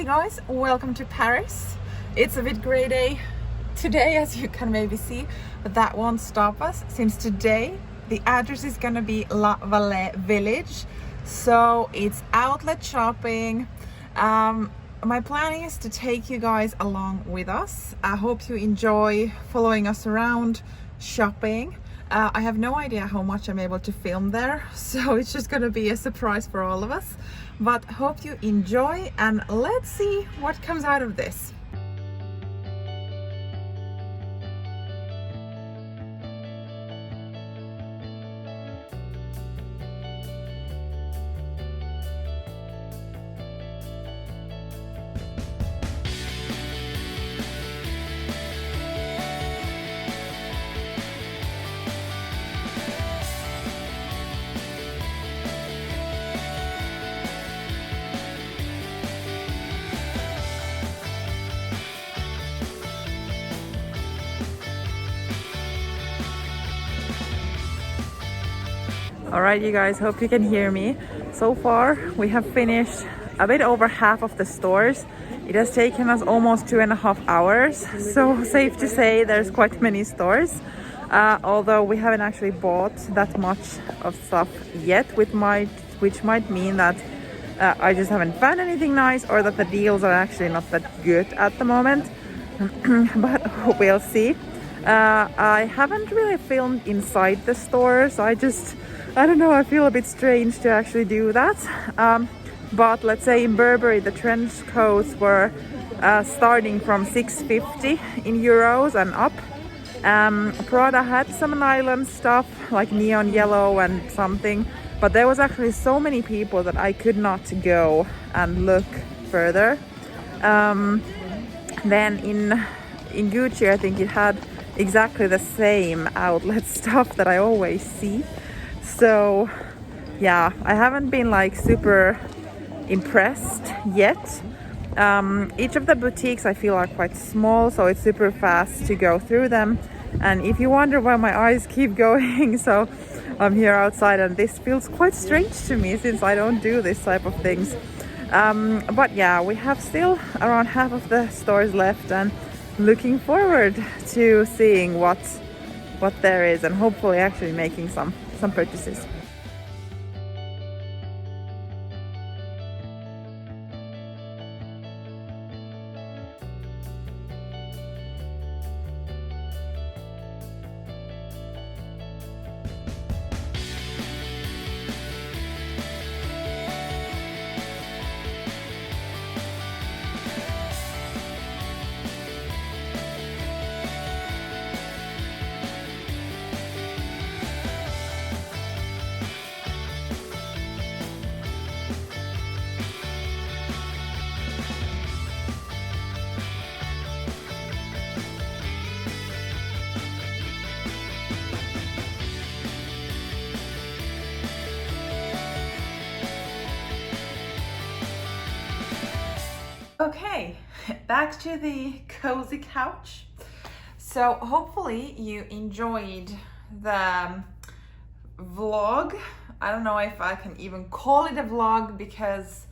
Hey guys, welcome to Paris. It's a bit grey day today, as you can maybe see, but that won't stop us, since today the address is gonna be Vallèe Village. So it's outlet shopping. My plan is to take you guys along with us. I hope you enjoy following us around shopping. I have no idea how much I'm able to film there, so it's just gonna be a surprise for all of us. But hope you enjoy, and let's see what comes out of this. All right, you guys, hope you can hear me. So far, we have finished a bit over half of the stores. It has taken us almost 2.5 hours. So safe to say there's quite many stores. Although we haven't actually bought that much of stuff yet, which might mean that I just haven't found anything nice, or that the deals are actually not that good at the moment. But we'll see. I haven't really filmed inside the store, so I don't know, I feel a bit strange to actually do that. But let's say in Burberry, the trench coats were starting from 650 in euros and up. Prada had some nylon stuff like neon yellow and something, but there was actually so many people that I could not go and look further. Then in Gucci, I think it had exactly the same outlet stuff that I always see. So yeah, I haven't been like super impressed yet. Each of the boutiques I feel are quite small, so it's super fast to go through them. And if you wonder why my eyes keep going, so I'm here outside and this feels quite strange to me since I don't do this type of things. But yeah, we have still around half of the stores left, and looking forward to seeing what there is, and hopefully actually making some purchases. Okay, back to the cozy couch. So hopefully you enjoyed the vlog. I don't know if I can even call it a vlog, because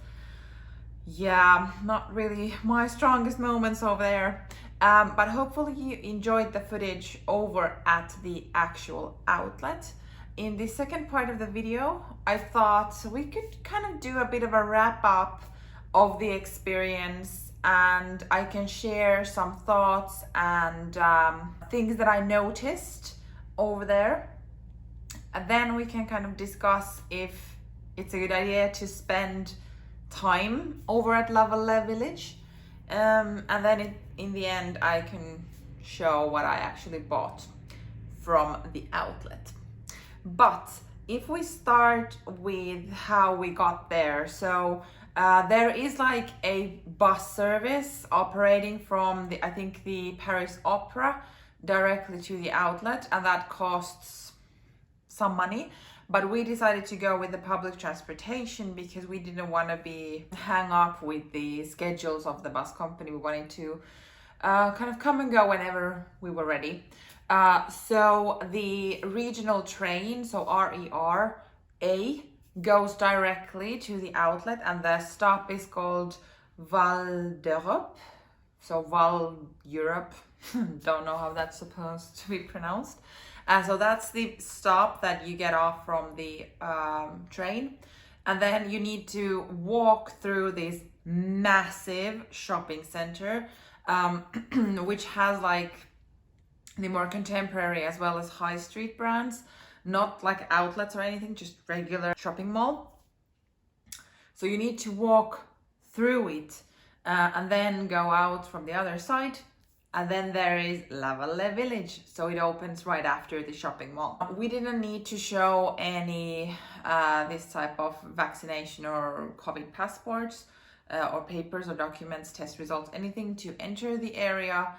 yeah, not really my strongest moments over there. But hopefully you enjoyed the footage over at the actual outlet. In the second part of the video, I thought we could kind of do a bit of a wrap up of the experience, and I can share some thoughts and things that I noticed over there. And then we can kind of discuss if it's a good idea to spend time over at Vallèe Village. And then in the end, I can show what I actually bought from the outlet. But if we start with how we got there, so there is like a bus service operating from I think the Paris Opera directly to the outlet, and that costs some money. But we decided to go with the public transportation because we didn't want to be hung up with the schedules of the bus company. We wanted to kind of come and go whenever we were ready. So the regional train, so RER A, goes directly to the outlet, and the stop is called Val d'Europe, so Val Europe. Don't know how that's supposed to be pronounced. So that's the stop that you get off from the train. And then you need to walk through this massive shopping center, which has like the more contemporary as well as high street brands, not like outlets or anything, just regular shopping mall. So you need to walk through it and then go out from the other side. And then there is Vallèe Village, so it opens right after the shopping mall. We didn't need to show any this type of vaccination or COVID passports or papers or documents, test results, anything to enter the area.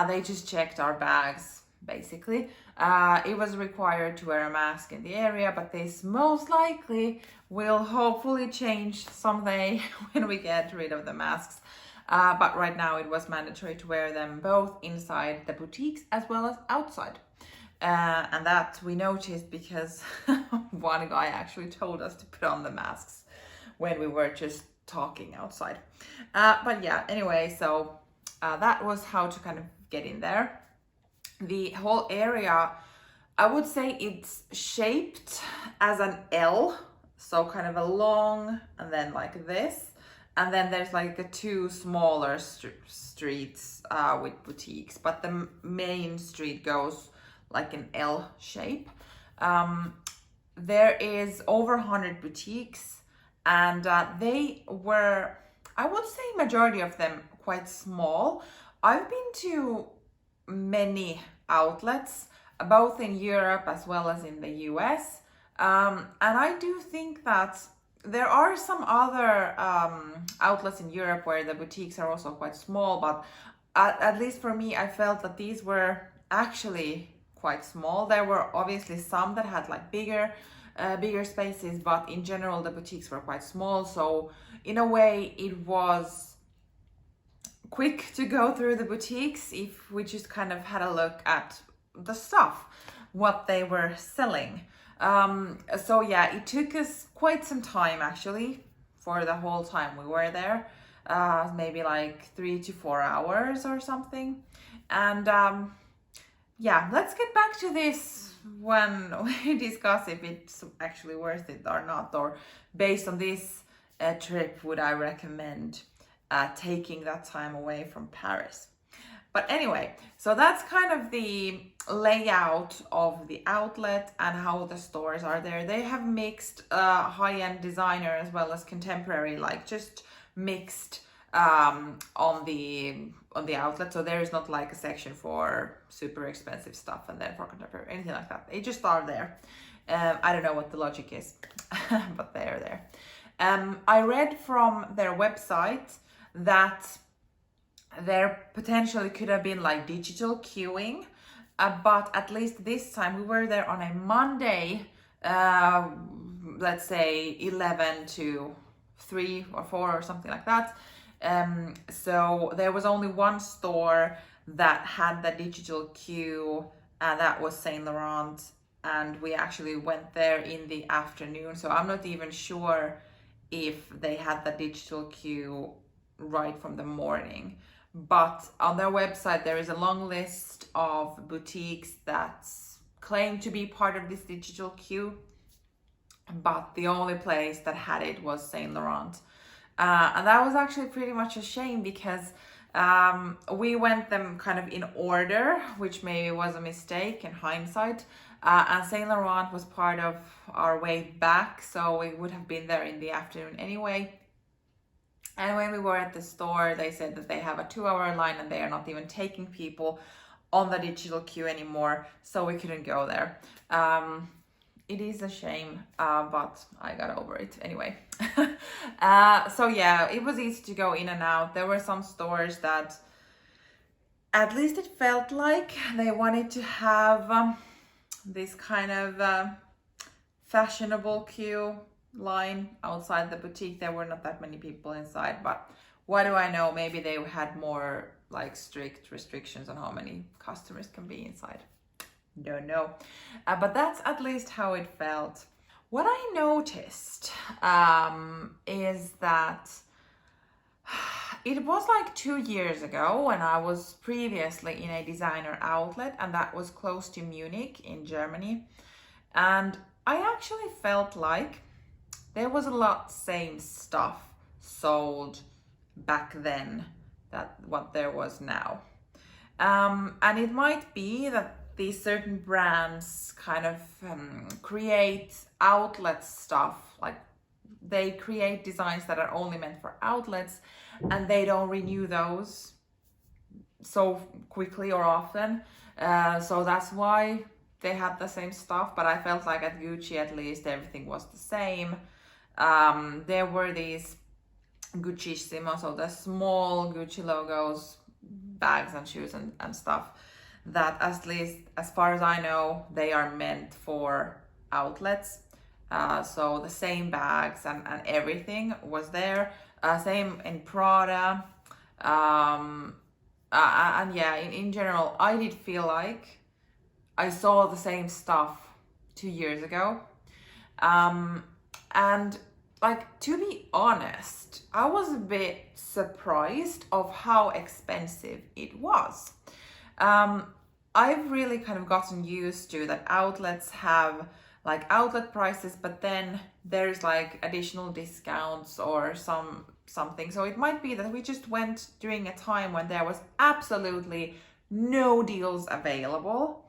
They just checked our bags, basically. It was required to wear a mask in the area, but this most likely will hopefully change someday when we get rid of the masks. But right now it was mandatory to wear them both inside the boutiques as well as outside. And that we noticed because one guy actually told us to put on the masks when we were just talking outside. But yeah, anyway, so that was how to kind of get in there. The whole area, I would say it's shaped as an L, so kind of a long and then like this. And then there's like two smaller streets with boutiques, but the main street goes like an L shape. There is over 100 boutiques, and they were, I would say majority of them quite small. I've been to many outlets, both in Europe as well as in the US. And I do think that there are some other outlets in Europe where the boutiques are also quite small, but at least for me, I felt that these were actually quite small. There were obviously some that had like bigger spaces, but in general, the boutiques were quite small. So in a way, it was quick to go through the boutiques if we just kind of had a look at the stuff, what they were selling. So yeah, it took us quite some time actually for the whole time we were there, maybe like 3 to 4 hours or something. And yeah, let's get back to this when we discuss if it's actually worth it or not, or based on this trip, would I recommend taking that time away from Paris. But anyway, so that's kind of the layout of the outlet and how the stores are there. They have mixed high-end designer as well as contemporary, like just mixed on the outlet. So there is not like a section for super expensive stuff and then for contemporary, anything like that. They just are there. I don't know what the logic is, but they are there. I read from their website that there potentially could have been like digital queuing, but at least this time we were there on a Monday, let's say 11 to 3 or 4 or something like that. So there was only one store that had the digital queue, and that was Saint Laurent, and we actually went there in the afternoon. So I'm not even sure if they had the digital queue right from the morning. But on their website, there is a long list of boutiques that claim to be part of this digital queue, but the only place that had it was Saint Laurent. And that was actually pretty much a shame because we went them kind of in order, which maybe was a mistake in hindsight. And Saint Laurent was part of our way back, so we would have been there in the afternoon anyway. And when we were at the store, they said that they have a 2-hour line and they are not even taking people on the digital queue anymore, so we couldn't go there. It is a shame, but I got over it anyway. So yeah, it was easy to go in and out. There were some stores that, at least it felt like they wanted to have this kind of fashionable queue line outside the boutique. There were not that many people inside, but what do I know? Maybe they had more like strict restrictions on how many customers can be inside. Don't know. But that's at least how it felt. What I noticed is that It was like 2 years ago when I was previously in a designer outlet, and that was close to Munich in Germany. And I actually felt like there was a lot same stuff sold back then that what there was now. And it might be that these certain brands kind of create outlet stuff, like they create designs that are only meant for outlets, and they don't renew those so quickly or often. So that's why they had the same stuff. But I felt like at Gucci, at least, everything was the same. There were these Gucci-issimo, so the small Gucci logos, bags and shoes and stuff, that at least as far as I know, they are meant for outlets. So the same bags and everything was there. Same in Prada. And yeah, in general, I did feel like I saw the same stuff 2 years ago. And like, to be honest, I was a bit surprised of how expensive it was. I've really kind of gotten used to that outlets have like outlet prices, but then there's like additional discounts or something. So it might be that we just went during a time when there was absolutely no deals available.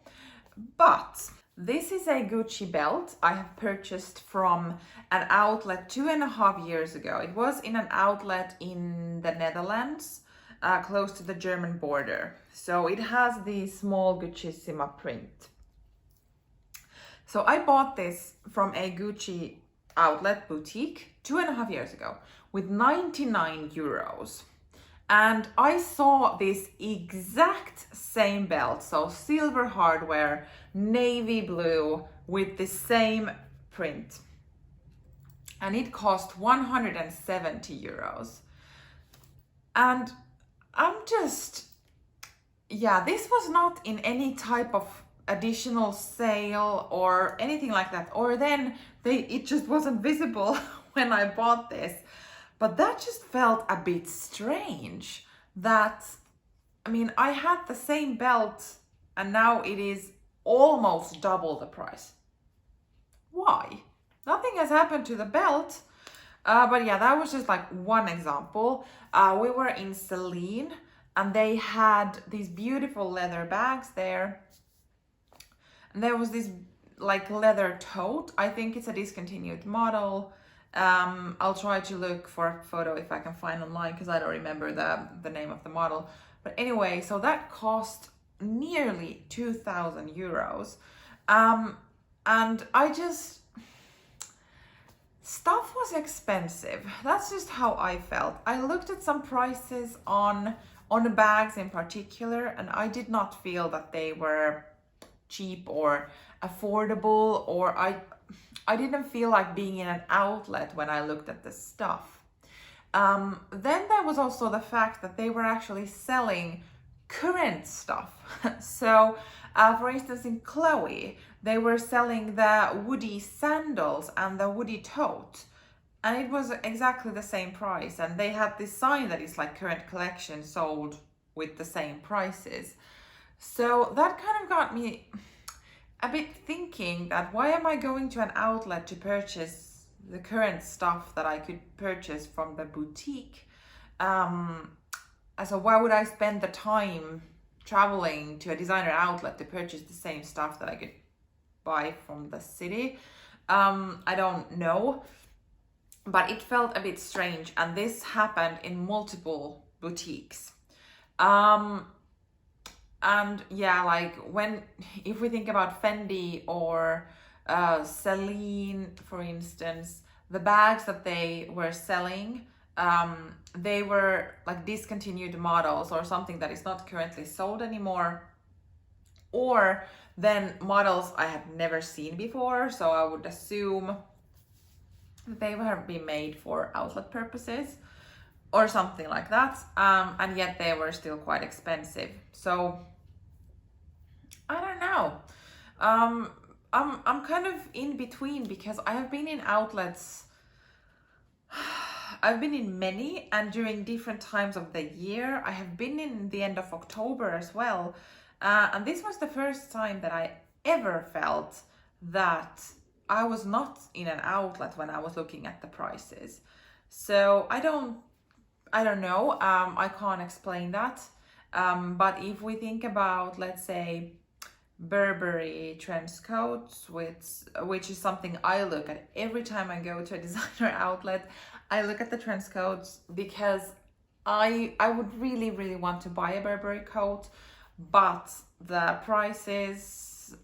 But this is a Gucci belt I have purchased from an outlet 2.5 years ago. It was in an outlet in the Netherlands, close to the German border. So it has the small Gucci-issimo print. So I bought this from a Gucci outlet boutique 2.5 years ago with 99 euros. And I saw this exact same belt, so silver hardware, navy blue with the same print. And it cost 170 euros. And I'm just, yeah, this was not in any type of additional sale or anything like that. Or then it just wasn't visible when I bought this. But that just felt a bit strange that, I mean, I had the same belt and now it is almost double the price. Why? Nothing has happened to the belt. But yeah, that was just like one example. We were in Celine and they had these beautiful leather bags there. And there was this like leather tote. I think it's a discontinued model. I'll try to look for a photo if I can find online because I don't remember the name of the model. But anyway, so that cost nearly 2,000 euros. And I just, stuff was expensive. That's just how I felt. I looked at some prices on the bags in particular, and I did not feel that they were cheap or affordable, or I didn't feel like being in an outlet when I looked at the stuff. Then there was also the fact that they were actually selling current stuff. So, for instance, in Chloe, they were selling the woody sandals and the woody tote. And it was exactly the same price. And they had this sign that is like current collection sold with the same prices. So that kind of got me a bit thinking that why am I going to an outlet to purchase the current stuff that I could purchase from the boutique? So why would I spend the time traveling to a designer outlet to purchase the same stuff that I could buy from the city? I don't know, but it felt a bit strange, and this happened in multiple boutiques. And yeah, like if we think about Fendi or Celine, for instance, the bags that they were selling, they were like discontinued models or something that is not currently sold anymore, or then models I have never seen before. So I would assume that they have been made for outlet purposes or something like that, and yet they were still quite expensive. So I don't know. I'm kind of in between because I have been in outlets I've been in many, and during different times of the year. I have been in the end of October as well. And this was the first time that I ever felt that I was not in an outlet when I was looking at the prices. So I don't know. I can't explain that. But if we think about, let's say, Burberry trench coats, which is something I look at every time I go to a designer outlet. I look at the trench coats because I would really want to buy a Burberry coat, but the prices,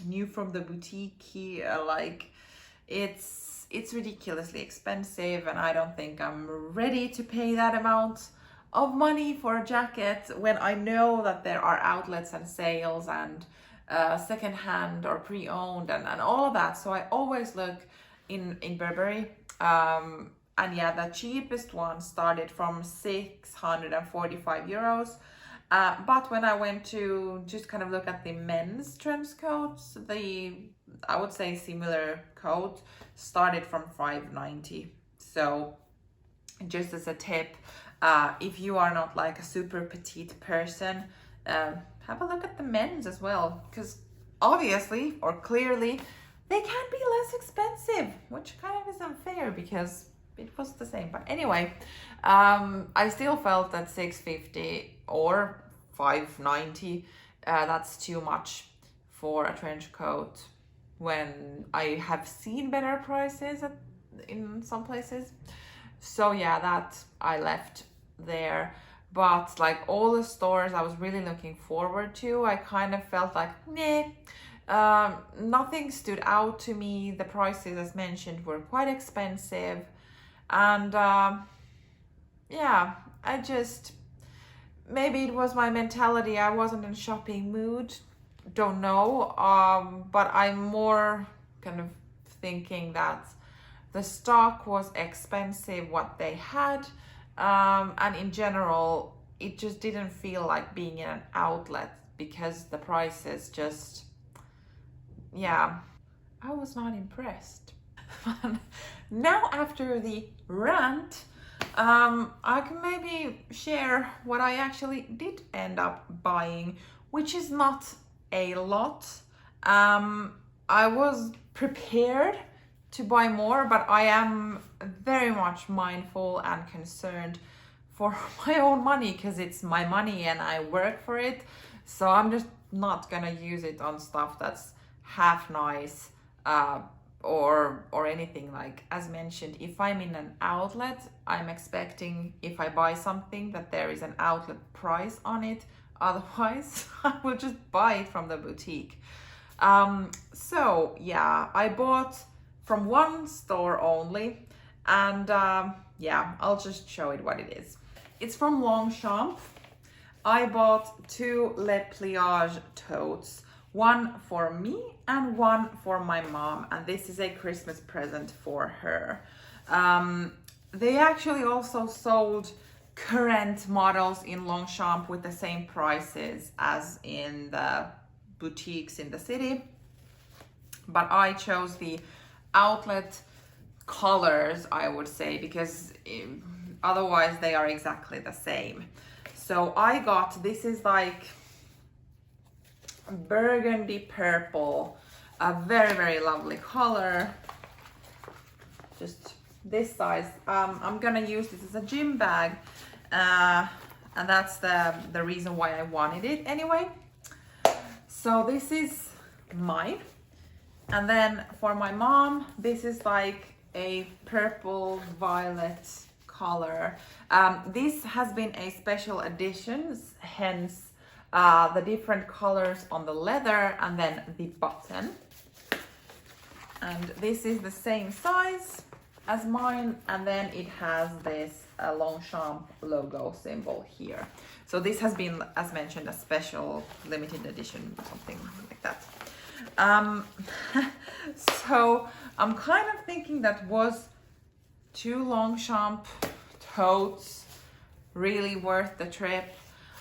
new from the boutique here, like it's ridiculously expensive, and I don't think I'm ready to pay that amount of money for a jacket when I know that there are outlets and sales and secondhand or pre-owned and all of that. So I always look in Burberry. And yeah, the cheapest one started from 645 euros. But when I went to just kind of look at the men's trench coats, I would say similar coat started from 590. So just as a tip, if you are not like a super petite person, have a look at the men's as well, because obviously or clearly they can be less expensive, which kind of is unfair because it was the same. But anyway, I still felt that 650 or 590, that's too much for a trench coat when I have seen better prices in some places. So yeah, that I left there. But like all the stores I was really looking forward to, I kind of felt like, nothing stood out to me. The prices, as mentioned, were quite expensive. And yeah, I just, maybe it was my mentality. I wasn't in shopping mood. Don't know. But I'm more kind of thinking that the stock was expensive, what they had. And in general, it just didn't feel like being in an outlet because the prices just, yeah, I was not impressed. Now, after the rant, I can maybe share what I actually did end up buying, which is not a lot. I was prepared to buy more, but I am very much mindful and concerned for my own money because it's my money and I work for it. So I'm just not gonna use it on stuff that's half nice or anything. Like, as mentioned, if I'm in an outlet, I'm expecting, if I buy something, that there is an outlet price on it. Otherwise, I will just buy it from the boutique. So yeah, I bought from one store only, and yeah, I'll just show it what it is. It's from Longchamp. I bought two Le Pliage totes, one for me and one for my mom, and this is a Christmas present for her. They actually also sold current models in Longchamp with the same prices as in the boutiques in the city, but I chose the outlet colors, I would say, because otherwise they are exactly the same. So I got, this is like burgundy purple, a very lovely color, just this size. I'm gonna use this as a gym bag, and that's the reason why I wanted it anyway. So this is mine. And then for my mom, this is like a purple violet color. This has been a special edition, hence the different colors on the leather and then the button. And this is the same size as mine, and then it has this Longchamp logo symbol here. So this has been, as mentioned, a special limited edition, something like that. So I'm kind of thinking that was two Longchamp totes really worth the trip?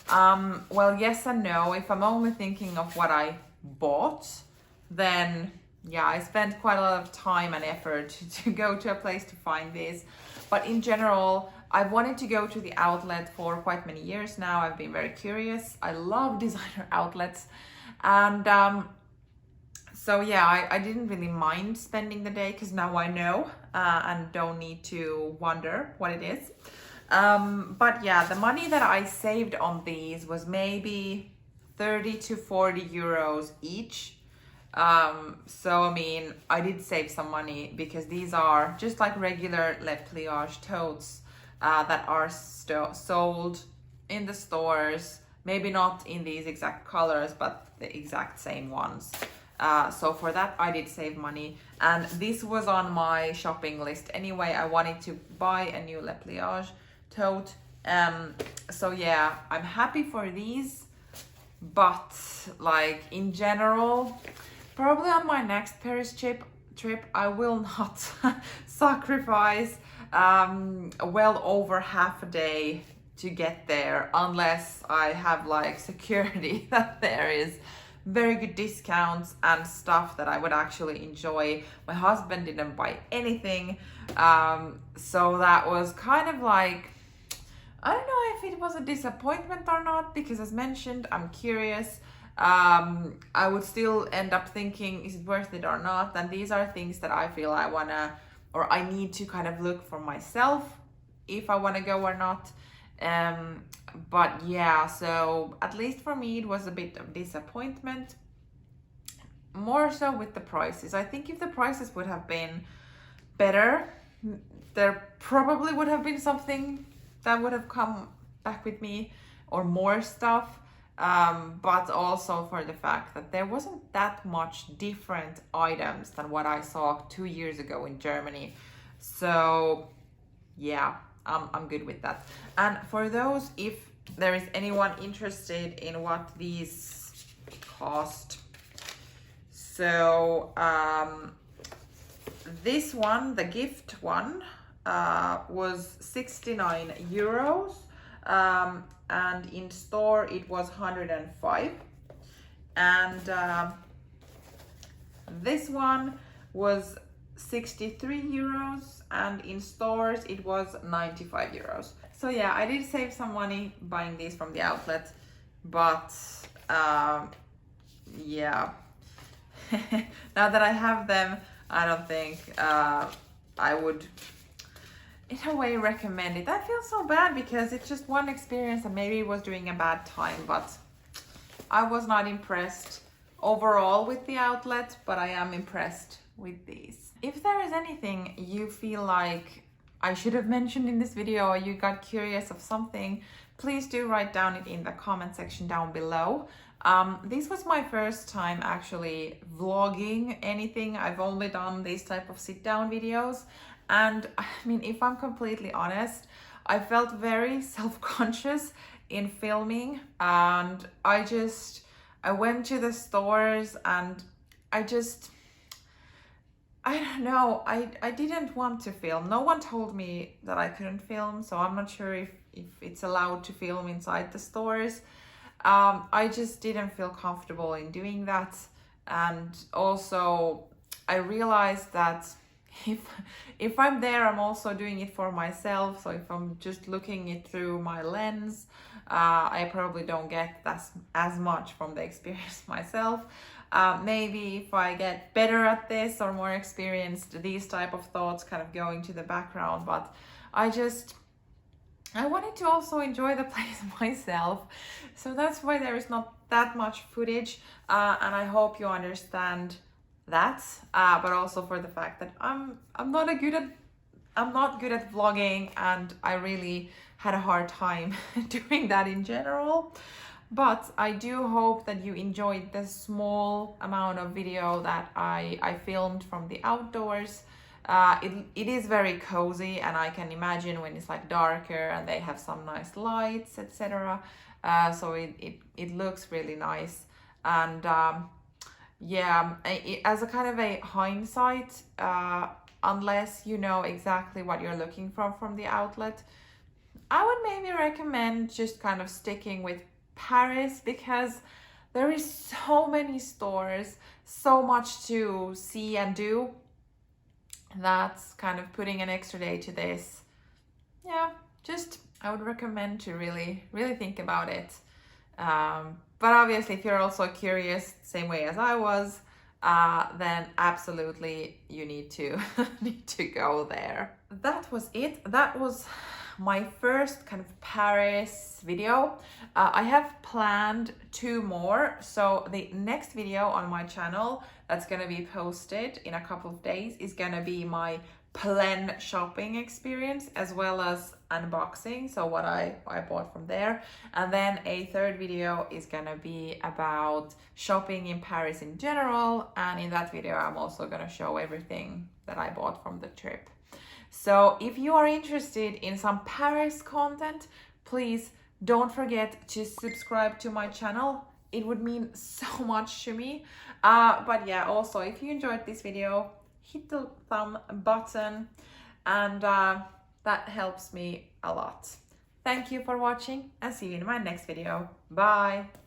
Well, yes and no. If I'm only thinking of what I bought, then yeah, I spent quite a lot of time and effort to go to a place to find this. But in general, I've wanted to go to the outlet for quite many years now. I've been very curious. I love designer outlets. And so yeah, I didn't really mind spending the day because now I know and don't need to wonder what it is. But yeah, the money that I saved on these was maybe 30 to 40 euros each. So I mean, I did save some money because these are just like regular Le Pliage totes that are sold in the stores, maybe not in these exact colors, but the exact same ones. So for that, I did save money, and this was on my shopping list anyway. I wanted to buy a new Le Pliage tote. So yeah, I'm happy for these, but like in general, probably on my next Paris trip, I will not sacrifice well over half a day to get there unless I have like security that there is very good discounts and stuff that I would actually enjoy. My husband didn't buy anything, so that was kind of like, I don't know if it was a disappointment or not, because as mentioned, I'm curious. I would still end up thinking, is it worth it or not? And these are things that I feel I wanna, or I need to kind of look for myself if I wanna go or not. But yeah, so at least for me, it was a bit of disappointment. More so with the prices. I think if the prices would have been better, there probably would have been something that would have come back with me, or more stuff. But also for the fact that there wasn't that much different items than what I saw 2 years ago in Germany. So yeah, I'm good with that. And for those, if there is anyone interested in what these cost, so this one, the gift one, was 69 euros. And in store it was 105, and this one was 63 euros, and in stores it was 95 euros. So yeah, I did save some money buying these from the outlet, but yeah, now that I have them, I don't think I would in a way recommend it. I feel so bad because it's just one experience and maybe it was during a bad time, but I was not impressed overall with the outlet, but I am impressed with these. If there is anything you feel like I should have mentioned in this video, or you got curious of something, please do write down it in the comment section down below. This was my first time actually vlogging anything. I've only done these type of sit down videos. And I mean, if I'm completely honest, I felt very self-conscious in filming, and I went to the stores and I don't know, I didn't want to film. No one told me that I couldn't film, so I'm not sure if it's allowed to film inside the stores. I just didn't feel comfortable in doing that. And also I realized that if I'm there, I'm also doing it for myself. So if I'm just looking it through my lens, I probably don't get as much from the experience myself. Maybe if I get better at this or more experienced, these type of thoughts kind of go into the background. But I wanted to also enjoy the place myself. So that's why there is not that much footage, and I hope you understand that, but also for the fact that I'm not good at vlogging, and I really had a hard time doing that in general. But I do hope that you enjoyed the small amount of video that I filmed from the outdoors. It is very cozy, and I can imagine when it's like darker and they have some nice lights, etc. So it looks really nice. And yeah, as a kind of a hindsight, unless you know exactly what you're looking for from the outlet, I would maybe recommend just kind of sticking with Paris, because there is so many stores, so much to see and do, that's kind of putting an extra day to this yeah, just I would recommend to really think about it. But obviously, if you're also curious, same way as I was, then absolutely you need to need to go there. That was it. That was my first kind of Paris video. I have planned 2 more. So the next video on my channel that's gonna be posted in a couple of days is gonna be my Plen shopping experience as well as unboxing, so what I bought from there. And then a third video is gonna be about shopping in Paris in general, and in that video I'm also gonna show everything that I bought from the trip. So if you are interested in some Paris content, please don't forget to subscribe to my channel. It would mean so much to me. But yeah, also if you enjoyed this video, hit the thumb button, and that helps me a lot. Thank you for watching, and see you in my next video. Bye!